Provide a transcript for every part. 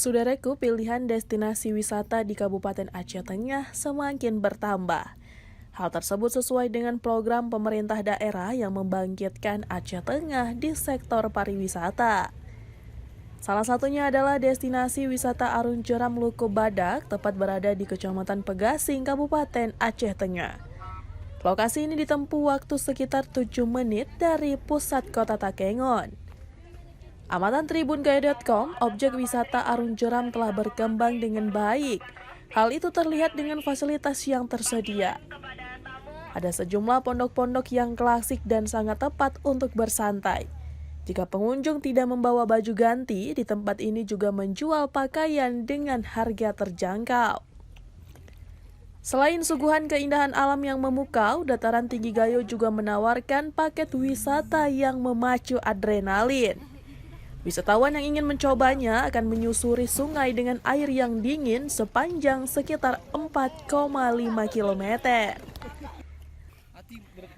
Saudaraku, pilihan destinasi wisata di Kabupaten Aceh Tengah semakin bertambah. Hal tersebut sesuai dengan program pemerintah daerah yang membangkitkan Aceh Tengah di sektor pariwisata. Salah satunya adalah destinasi wisata Arung Jeram Luku Badak, tepat berada di Kecamatan Pegasing, Kabupaten Aceh Tengah. Lokasi ini ditempuh waktu sekitar 7 menit dari pusat kota Takengon. Amatan tribungayo.com, objek wisata Arung Jeram telah berkembang dengan baik. Hal itu terlihat dengan fasilitas yang tersedia. Ada sejumlah pondok-pondok yang klasik dan sangat tepat untuk bersantai. Jika pengunjung tidak membawa baju ganti, di tempat ini juga menjual pakaian dengan harga terjangkau. Selain suguhan keindahan alam yang memukau, dataran tinggi Gayo juga menawarkan paket wisata yang memacu adrenalin. Wisatawan yang ingin mencobanya akan menyusuri sungai dengan air yang dingin sepanjang sekitar 4,5 km.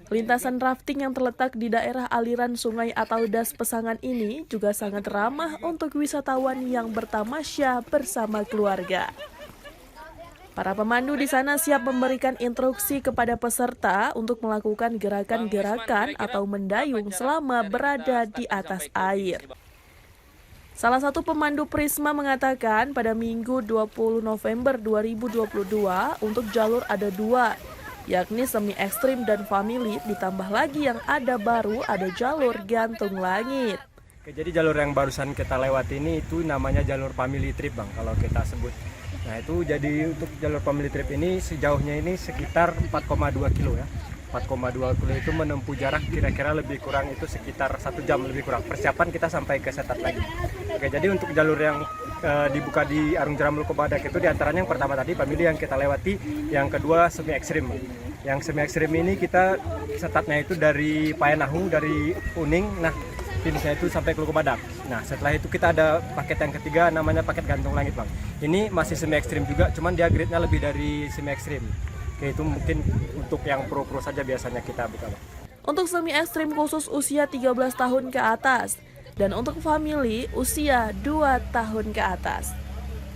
Lintasan rafting yang terletak di daerah aliran sungai atau das Pesangan ini juga sangat ramah untuk wisatawan yang bertamasya bersama keluarga. Para pemandu di sana siap memberikan instruksi kepada peserta untuk melakukan gerakan-gerakan atau mendayung selama berada di atas air. Salah satu pemandu Prisma mengatakan pada Minggu 20 November 2022 untuk jalur ada 2, yakni semi ekstrim dan family, ditambah lagi yang ada baru ada jalur gantung langit. Jadi jalur yang barusan kita lewati ini itu namanya jalur family trip Bang, kalau kita sebut. Nah itu jadi untuk jalur family trip ini sejauhnya ini sekitar 4,2 kilo ya. 4,2 kilo itu menempuh jarak kira-kira lebih kurang itu sekitar 1 jam lebih kurang. Persiapan kita sampai ke Setat lagi. Oke, jadi untuk jalur yang dibuka di Arung Jeram Luku Badak itu diantaranya yang pertama tadi family yang kita lewati, yang kedua semi ekstrim. Yang semi ekstrim ini kita setatnya itu dari Payanahung, dari Uning, nah finishnya itu sampai ke Luku Badak. Nah setelah itu kita ada paket yang ketiga namanya paket gantung langit Bang. Ini masih semi ekstrim juga, cuman dia grade-nya lebih dari semi ekstrim. Oke, itu mungkin untuk yang pro-pro saja biasanya kita buka Bang. Untuk semi ekstrim khusus usia 13 tahun ke atas, dan untuk family usia 2 tahun ke atas.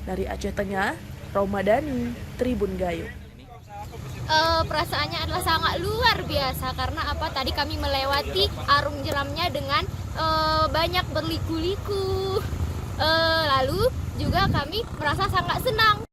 Dari Aceh Tengah, Romadani, Tribun Gayo. Perasaannya adalah sangat luar biasa karena apa? Tadi kami melewati Arung Jeramnya dengan banyak berliku-liku. Lalu juga kami merasa sangat senang.